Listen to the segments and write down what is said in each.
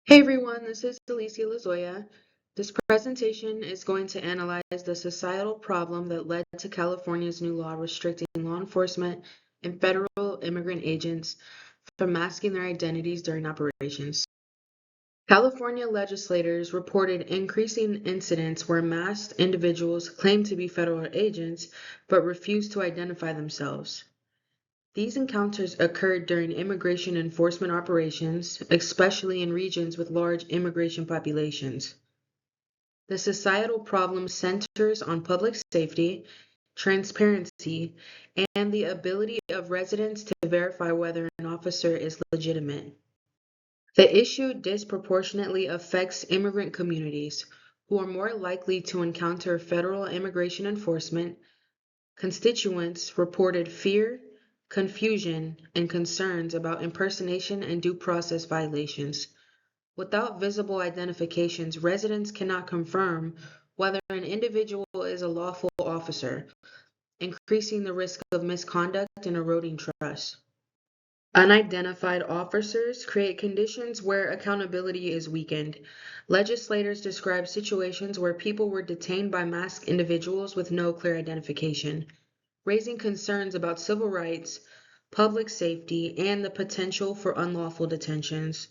Hey everyone, this is Alicia Lazoya. This presentation is going to analyze the societal problem that led to California's new law restricting law enforcement and federal immigrant agents from masking their identities during operations. California legislators reported increasing incidents where masked individuals claimed to be federal agents but refused to identify themselves. These encounters occurred during immigration enforcement operations, especially in regions with large immigration populations. The societal problem centers on public safety, transparency, and the ability of residents to verify whether an officer is legitimate. The issue disproportionately affects immigrant communities, who are more likely to encounter federal immigration enforcement. Constituents reported fear, confusion, and concerns about impersonation and due process violations. Without visible identifications, residents cannot confirm whether an individual is a lawful officer, increasing the risk of misconduct and eroding trust. Unidentified officers create conditions where accountability is weakened. Legislators describe situations where people were detained by masked individuals with no clear identification, raising concerns about civil rights, public safety, and the potential for unlawful detentions.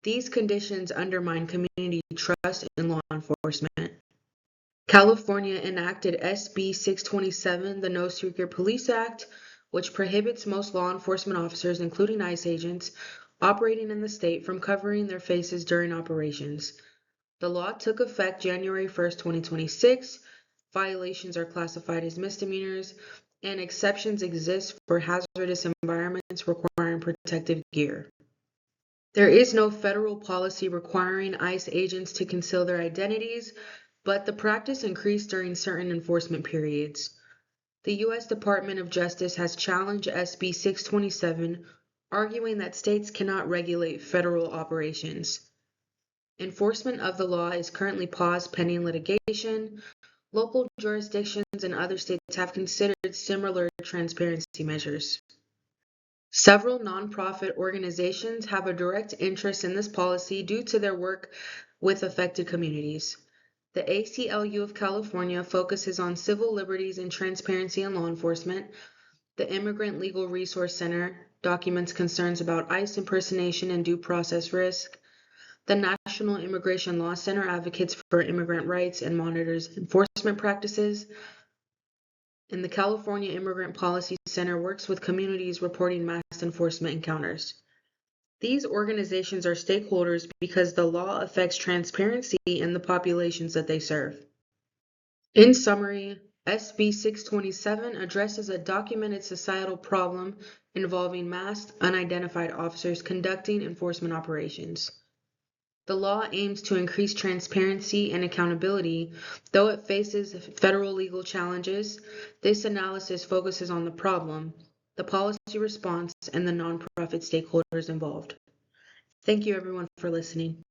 These conditions undermine community trust in law enforcement. California enacted SB 627, the No Secret Police Act, which prohibits most law enforcement officers, including ICE agents, operating in the state from covering their faces during operations. The law took effect January 1st, 2026. Violations are classified as misdemeanors, and exceptions exist for hazardous environments requiring protective gear. There is no federal policy requiring ICE agents to conceal their identities, but the practice increased during certain enforcement periods. The U.S. Department of Justice has challenged SB 627, arguing that states cannot regulate federal operations. Enforcement of the law is currently paused pending litigation. Local jurisdictions and other states have considered similar transparency measures. Several nonprofit organizations have a direct interest in this policy due to their work with affected communities. The ACLU of California focuses on civil liberties and transparency in law enforcement. The Immigrant Legal Resource Center documents concerns about ICE impersonation and due process risk. The National Immigration Law Center advocates for immigrant rights and monitors enforcement practices. And the California Immigrant Policy Center works with communities reporting mass enforcement encounters. These organizations are stakeholders because the law affects transparency in the populations that they serve. In summary, SB 627 addresses a documented societal problem involving masked, unidentified officers conducting enforcement operations. The law aims to increase transparency and accountability. Though it faces federal legal challenges, this analysis focuses on the problem, the policy response, and the nonprofit stakeholders involved. Thank you everyone for listening.